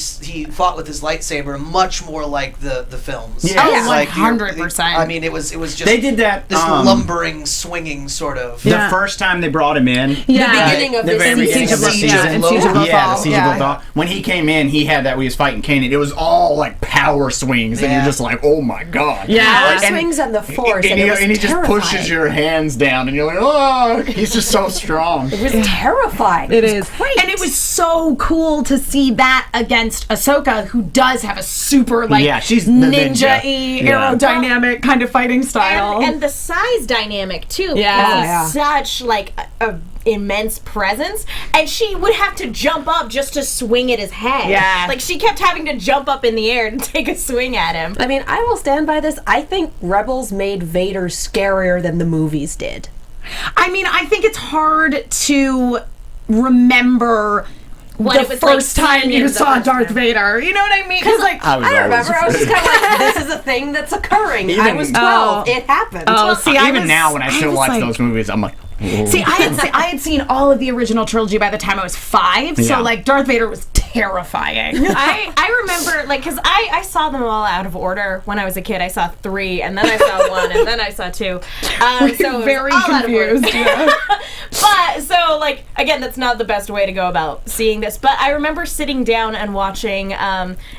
fought with his lightsaber much more like the films. Yeah. It was Oh, like 100%. I mean, it was just They did that. this lumbering, swinging sort of. The first time they brought him in. Yeah. the beginning of The this very beginning season. of the Siege season. of Lothal. Yeah, the Siege Yeah. of Lothal. When he came in, he had that when he was fighting Kanan. It was all like power swings, and Yeah. you're just like, oh my god. Yeah. Power And- swings and the force, and, and, it was and he just pushes terrifying. your hands down, and you're like, oh, he's just so strong. It was terrifying. It was is. great. And it was so cool to see that against Ahsoka, who does have a super, like, Yeah, she's the ninja-y, ninja. Yeah. aerodynamic kind of fighting style. And the size dynamic too. Yeah. because Oh, he's yeah. such like a immense presence, and she would have to jump up just to swing at his head. Yeah. Like she kept having to jump up in the air and take a swing at him. I mean, I will stand by this. I think Rebels made Vader scarier than the movies did. I mean, I think it's hard to remember What it the was like first time seeing you him the saw first Darth time. Vader. You know what I mean? Because, like, I was I don't always remember. I was just afraid. kind of like, this is a thing that's occurring. I Even- was 12. It happened. oh, see, I Even was, now, when I still was watch like- those movies, I'm like, oh. See, I had seen all of the original trilogy by the time I was 5, Yeah. so, like, Darth Vader was terrifying. I remember, like, because I saw them all out of order when I was a kid. I saw 3, and then I saw 1, and then I saw 2. So it was Very all out of order. confused. Yeah. But, so, like, again, that's not the best way to go about seeing this. But I remember sitting down and watching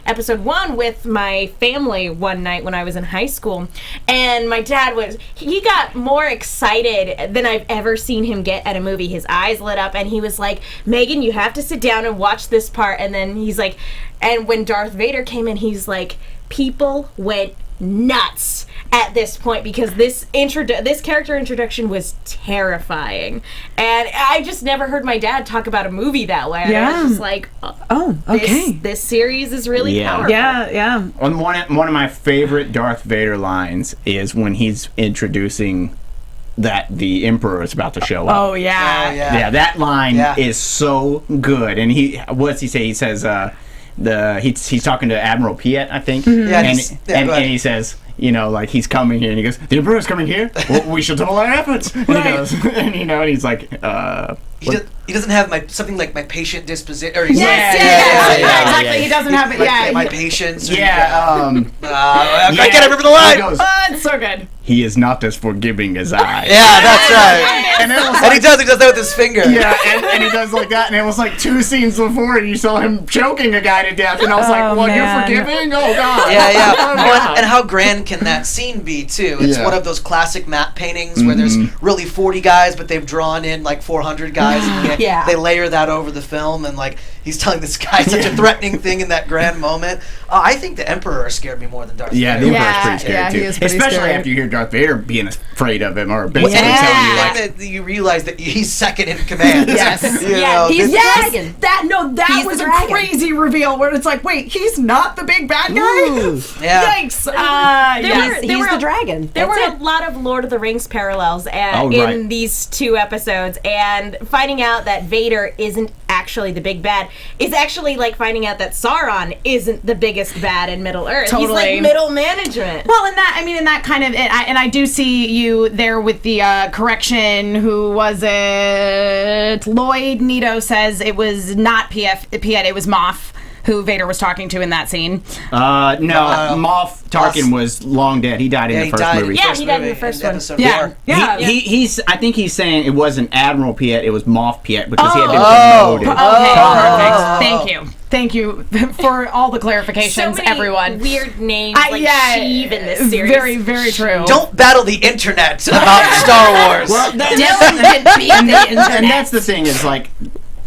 episode 1 with my family one night when I was in high school. And my dad he got more excited than I've ever seen him get at a movie. His eyes lit up, and he was like, Megan, you have to sit down and watch this part. And then he's like, and when Darth Vader came in, he's like, people went nuts at this point because this character introduction was terrifying, and I just never heard my dad talk about a movie that way. Yeah. I was just like, Oh, okay. this series is really Yeah. powerful. Yeah. One of my favorite Darth Vader lines is when he's introducing that the Emperor is about to show up. Oh, yeah. Oh, yeah. Yeah, that line Yeah. is so good. And what's he say? He says, he's talking to Admiral Piet, I think. Yeah, and, go ahead. and he says, you know, like he's coming here, and he goes, "The Emperor's coming here. Well, we should double our efforts." And he goes, and and he's like, he doesn't have something like my patient disposition. Or Exactly. He doesn't have it. My patience. I can't remember the line. It's so good. He is not as forgiving as I. Yeah, that's right. And, he does that with his finger. Yeah, and he does like that, and it was like 2 scenes before you saw him choking a guy to death, and I was like, "Well, you're forgiving? Oh God!" Yeah. Oh, God. And how grand can that scene be too? It's one of those classic map paintings where there's really 40 guys, but they've drawn in like 400 guys, and they layer that over the film, and like he's telling this guy such a threatening thing in that grand moment. I think the Emperor scared me more than Darth Vader. Yeah, the Emperor's pretty scary too, he is pretty especially scary. after you hear Darth Vader being afraid of him, or basically telling you like. You realize that he's second in command. Yes. He's the dragon. That was a crazy reveal where it's like, wait, he's not the big bad guy? Yeah. Yikes. He's the dragon. There were a lot of Lord of the Rings parallels in these 2 episodes, and finding out that Vader isn't actually the big bad is actually like finding out that Sauron isn't the biggest bad in Middle Earth. Totally. He's like middle management. Well, in that kind of, and I do see you there with the correction. Who was it? Lloyd Nito says it was not Piet, it was Moff who Vader was talking to in that scene. No, Moff Tarkin was long dead. He died in the first movie. Yeah, he died in the first one. He's. I think he's saying it wasn't Admiral Piet, it was Moff Piet because he had been promoted. Okay, perfect. Thank you for all the clarifications, so many everyone. Weird names like Sheev in this series. Very, very true. Don't battle the internet about Star Wars. Well, Dillon can beat the internet. And that's the thing is like.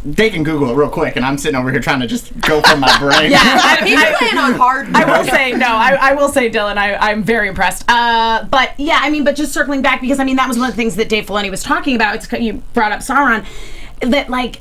They can Google it real quick, and I'm sitting over here trying to just go from my brain. He's playing on hard. I will say, Dillon, I'm very impressed. But just circling back, because that was one of the things that Dave Filoni was talking about. You brought up Sauron, that like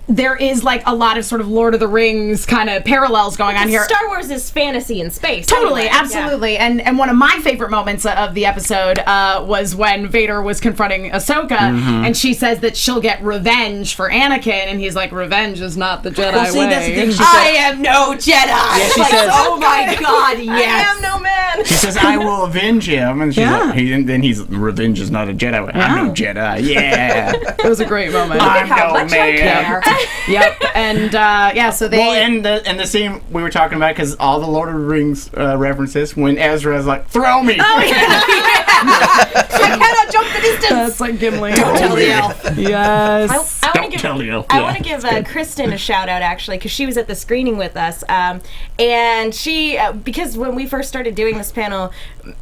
there is like a lot of sort of Lord of the Rings kind of parallels going on here. Star Wars is fantasy in space. Totally, anyway. absolutely. Yeah. And one of my favorite moments of the episode was when Vader was confronting Ahsoka, and she says that she'll get revenge for Anakin, and he's like, revenge is not the Jedi way. That's the thing. I am no Jedi. Yeah, she says, oh my God, yes. I am no man. She says, I will avenge him. And she's like, then he's, revenge is not a Jedi way. I'm no Jedi. Yeah. It was a great moment. I'm no man. Yep. And so they. Well, and the scene we were talking about, because all the Lord of the Rings references, when Ezra's like, throw me. Oh, yeah. I cannot jump the distance. That's like Gimli. Don't tell the elf. Yes. I want to give Kristen a shout out, actually, because she was at the screening with us. And she, because when we first started doing this panel,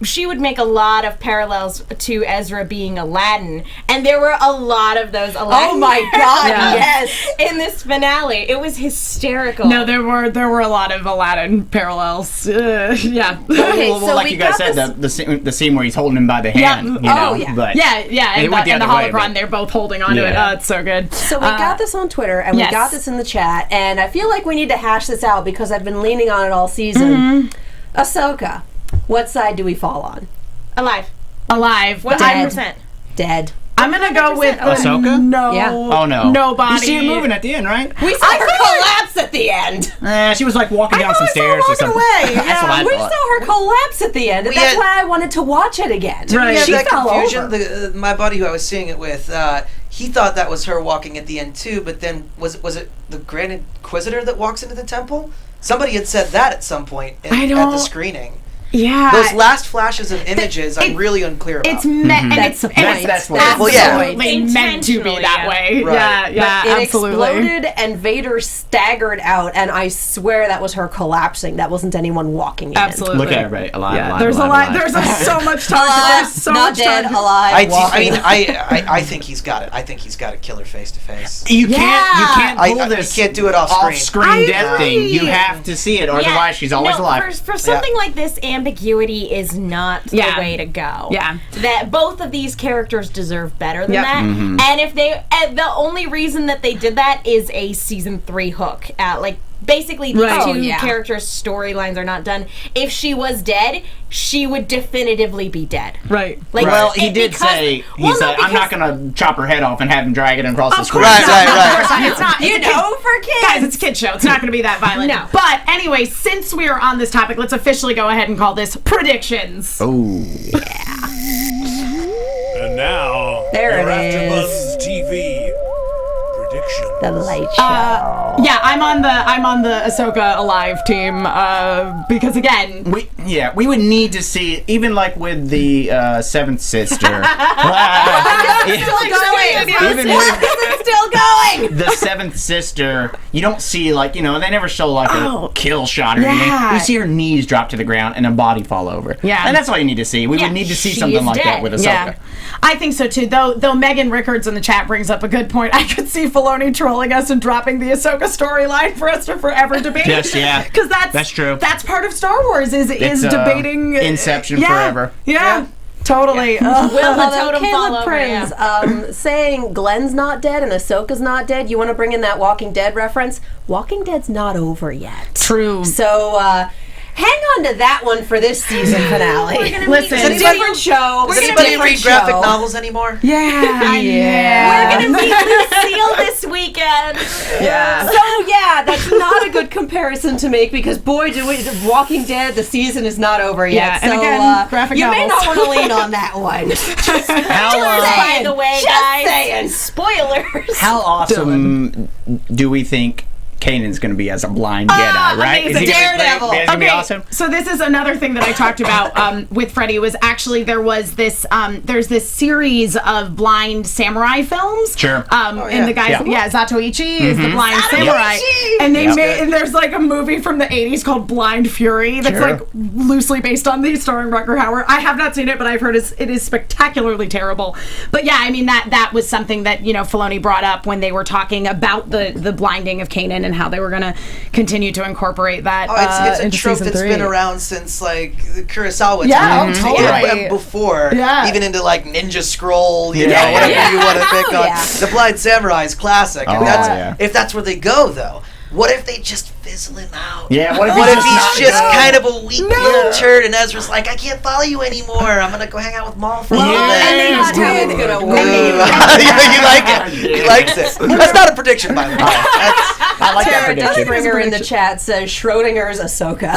she would make a lot of parallels to Ezra being Aladdin. And there were a lot of those Aladdin. Oh my God, yes. In this finale. It was hysterical. No, there were a lot of Aladdin parallels. Yeah. Okay, well, so like we you guys got said, the scene where he's holding him by the hand. You know, but yeah. And the holocron, they're both holding onto it. It's so good. So we got this on Twitter, and we got this in the chat, and I feel like we need to hash this out because I've been leaning on it all season. Ahsoka, what side do we fall on? Alive. 100%. Dead. I'm gonna go with Ahsoka? No. Yeah. Oh no. Nobody. You see her moving at the end, right? We saw her collapse at the end. She was like walking down some stairs or something. Away. That's what I We thought. saw her collapse at the end, and that's why I wanted to watch it again. Right. She that fell confusion. over. My buddy who I was seeing it with, he thought that was her walking at the end too. But then was it the Grand Inquisitor that walks into the temple? Somebody had said that at some point at the screening. Yeah. Those last flashes of images, I'm really unclear about. It's meant, and That's the point. That's what. absolutely meant to be that way. Right. Yeah, It absolutely. exploded, and Vader staggered out, and I swear that was her collapsing. That wasn't anyone walking in. Absolutely. Look at everybody alive. Yeah, alive, there's alive, a lot. alive. There's so much talk. Alive, There's so not much dead, talk. alive. walking. I think he's got it. I think he's got a killer face to face. You can't pull this. You can't do it off screen. Off-screen death thing. You have to see it, or otherwise she's always alive. For something like this, ambiguity is not the way to go. Yeah. That both of these characters deserve better than that. And if the only reason that they did that is a season 3 hook. Basically, these two characters' storylines are not done. If she was dead, she would definitively be dead. Right. Well, he did say, I'm not going to chop her head off and have him drag it across the screen. Right. It's not. for kids. Guys, it's a kid show. It's not going to be that violent. No. But anyway, since we are on this topic, let's officially go ahead and call this predictions. Oh. And now, There your it is. AfterBuzz TV The light show. Yeah, I'm on the Ahsoka Alive team because again, we would need to see, even like with the seventh sister. Even with still going. the seventh sister, you don't see like, they never show like a kill shot or anything. You see her knees drop to the ground and a body fall over. Yeah, and that's all you need to see. We would need to see something like that with Ahsoka. Yeah. I think so too. Though Megan Rickards in the chat brings up a good point. I could see Filoni trolling us and dropping the Ahsoka storyline for us to forever debate. Yes, yeah. Because that's true. That's part of Star Wars is debating Inception forever. Yeah. Totally. Will the totem fall Caleb over? Prince saying Glenn's not dead and Ahsoka's not dead. You want to bring in that Walking Dead reference? Walking Dead's not over yet. True. So hang on to that one for this season finale. Listen, it's a different show. Does anybody read graphic novels anymore? Yeah. We're gonna meet Lucille this weekend. Yeah. So that's not a good comparison to make because boy, do we Walking Dead, the season is not over yet. Yeah, and so again, graphic you may novels. not want to lean on that one. By the way, guys, saying. Spoilers. How awesome do we think Kanan's going to be as a blind Jedi, right? amazing. Daredevil. Is he going to be awesome? So this is another thing that I talked about with Freddie was actually there's this series of blind samurai films. Sure. And the guys, Zatoichi is the blind samurai, and they and there's like a movie from the 80s called Blind Fury that's like loosely based on these, starring Rutger Hauer. I have not seen it, but I've heard it is spectacularly terrible. But yeah, I mean that was something that Filoni brought up when they were talking about the blinding of Kanan and how they were going to continue to incorporate that. It's a into trope season that's 3. been around since like the Kurosawa Yeah, times. totally. And before, even into like Ninja Scroll, whatever you want to pick on. The Blind Samurai is classic. And if that's where they go, though, what if they just fizzle him out? Yeah, what if he's just kind of a weak little turd and Ezra's like, I can't follow you anymore. I'm going to go hang out with Maul for a little bit. And then he's going to win. You like it. He likes it. That's not a prediction, by the way. I like that Tara prediction. Dustbringer in the chat says Schrodinger's Ahsoka.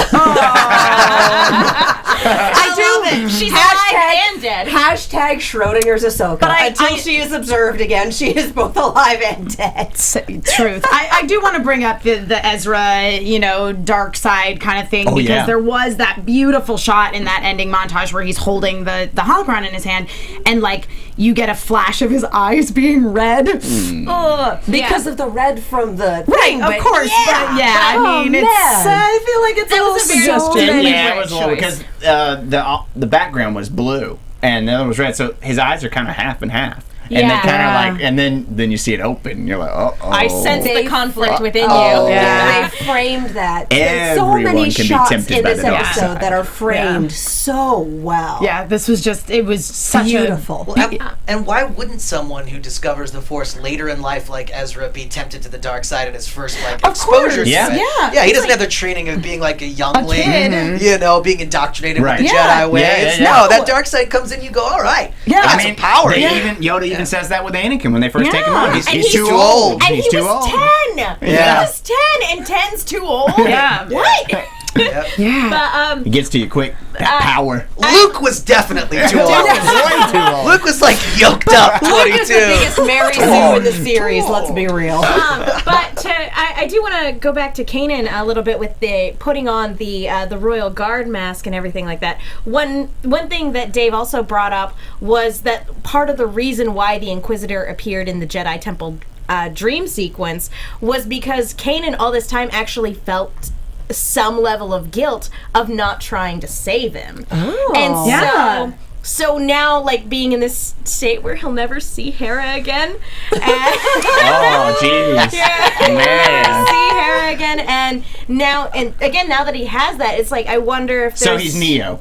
I do love it. She's alive and dead. Hashtag Schrodinger's Ahsoka. But until she is observed again, she is both alive and dead. Truth. I do want to bring up the Ezra, dark side kind of thing because there was that beautiful shot in that ending montage where he's holding the holocron in his hand and like you get a flash of his eyes being red. Because of the red from the thing, of course. Yeah. But yeah, I mean, I feel like it's a little suggestion. Yeah, it was a little because the background was blue and the other was red, so his eyes are kind of half and half. And then kind of like, and then you see it open, and you're like, oh. I sense the conflict within you. Yeah. They framed that. There's so many can be shots tempted in by this the dark episode side. that are framed so well. Yeah, this was it was such beautiful. And why wouldn't someone who discovers the Force later in life, like Ezra, be tempted to the dark side in his first exposure to it? Yeah, he doesn't have the training of being like a youngling, being indoctrinated with the Jedi ways. No, that dark side comes in, you go, all right. Yeah, I mean, some power. Yoda even says that with Anakin when they first take him on. He's too old. And he's he too was old. 10. Yeah. He was 10, and 10's too old. Yeah. What? Yeah. It gets to you quick. That power. Luke was definitely too old. Way too old. Luke was like yoked up 22. Luke is the biggest Mary Sue in the series, let's be real. But I do want to go back to Kanan a little bit with the putting on the Royal Guard mask and everything like that. One thing that Dave also brought up was that part of the reason why the Inquisitor appeared in the Jedi Temple dream sequence was because Kanan all this time actually felt some level of guilt of not trying to save him. And so now, like, being in this state where he'll never see Hera again. Oh, jeez. Man. See Hera again, and again, now that he has that, it's like, I wonder if there's... So he's Neo.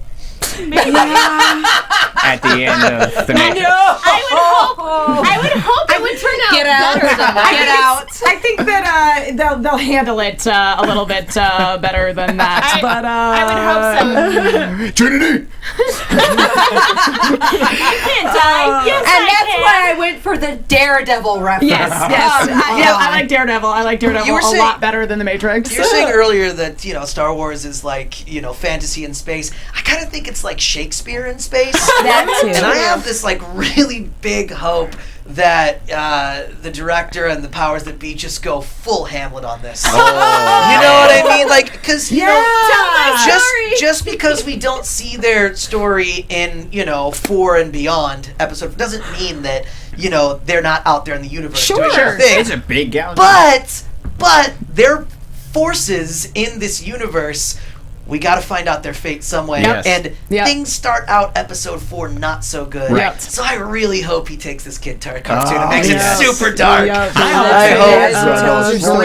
At the end of the Matrix. I would hope it would turn out better than that. I think that they'll handle it a little bit better than that. I would hope so. Trinity! You can't die. Yes, And that's why I went for the Daredevil reference. Yes. I like Daredevil. I like Daredevil a lot better than the Matrix. You were saying earlier that Star Wars is like fantasy in space. I kind of think it's like Shakespeare in space. That too. And I have this like really big hope that the director and the powers that be just go full Hamlet on this. You know what I mean? Like, because you know, just because we don't see their story in 4 and beyond episode doesn't mean that they're not out there in the universe doing their thing. It's a big galaxy. But their forces in this universe, we got to find out their fate some way. Yes. And things start out episode 4 not so good. Right. So I really hope he takes this Kid cartoon and makes it super dark. I hope so.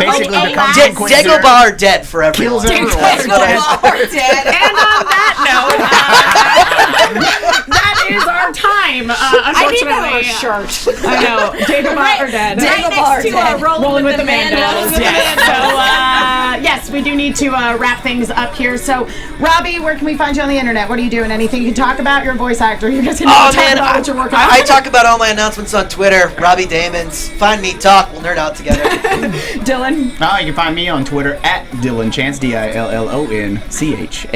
Basically becomes Dagobah are dead forever. Kills everyone. We're dead. And on that note, that is our time. Unfortunately, shirt. I know. Dagobah are dead. Right next to Rolling with the Mandos. Yes. So yes, we do need to wrap things up here. So, Robbie, where can we find you on the internet? What are you doing? Anything you can talk about? You're a voice actor. You guys can talk about what you're working on. I talk about all my announcements on Twitter. Robbie Daymond. Find me, talk. We'll nerd out together. Dylan. You can find me on Twitter at Dillon Chance, DILLONCHANCE.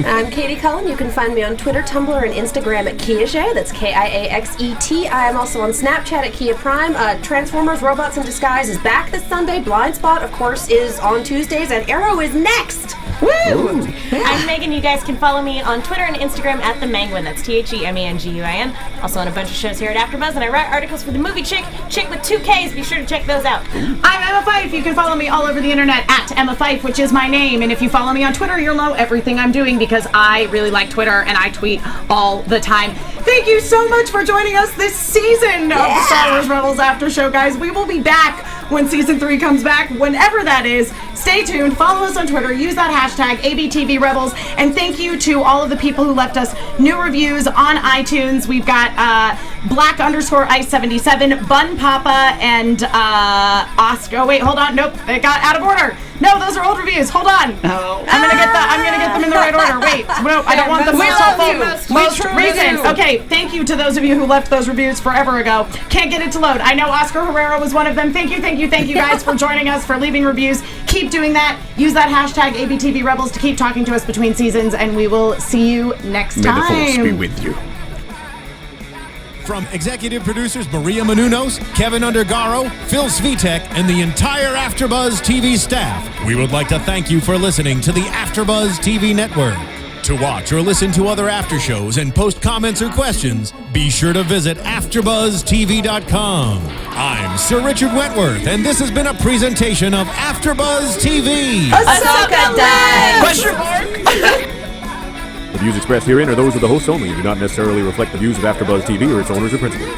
I'm Katie Cullen. You can find me on Twitter, Tumblr, and Instagram at Kiaxet. That's KIAXET. I am also on Snapchat at Kia Prime. Transformers Robots in Disguise is back this Sunday. Blind Spot, of course, is on Tuesdays, and Arrow is next. Woo! I'm Megan. You guys can follow me on Twitter and Instagram at The Menguin. That's TheMenguin. Also on a bunch of shows here at AfterBuzz, and I write articles for the movie Chick with 2 Ks. Be sure to check those out. I'm Emma Fyffe. You can follow me all over the internet at Emma Fyffe, which is my name. And if you follow me on Twitter, you'll know everything I'm doing because I really like Twitter and I tweet all the time. Thank you so much for joining us this season of the Star Wars Rebels After Show, guys. We will be back when season 3 comes back, whenever that is. Stay tuned. Follow us on Twitter. Use that hashtag ABTVRebels. And thank you to all of the people who left us new reviews on iTunes. We've got Black_Ice77, Bun Papa, and Oscar. Wait, hold on. Nope, it got out of order. No, those are old reviews. Hold on. Oh. I'm gonna get them in the right order. Wait, no, I don't want them most recent. Okay, thank you to those of you who left those reviews forever ago. Can't get it to load. I know Oscar Herrera was one of them. Thank you guys for joining us, for leaving reviews. Keep doing that. Use that hashtag ABTVRebels to keep talking to us between seasons, and we will see you next time. May the force be with you. From executive producers Maria Menounos, Kevin Undergaro, Phil Svitek, and the entire AfterBuzz TV staff, we would like to thank you for listening to the AfterBuzz TV network. To watch or listen to other after shows and post comments or questions, be sure to visit AfterBuzzTV.com. I'm Sir Richard Wentworth, and this has been a presentation of AfterBuzz TV. Ahsoka died! Question mark? The views expressed herein are those of the hosts only and do not necessarily reflect the views of AfterBuzz TV or its owners or principals.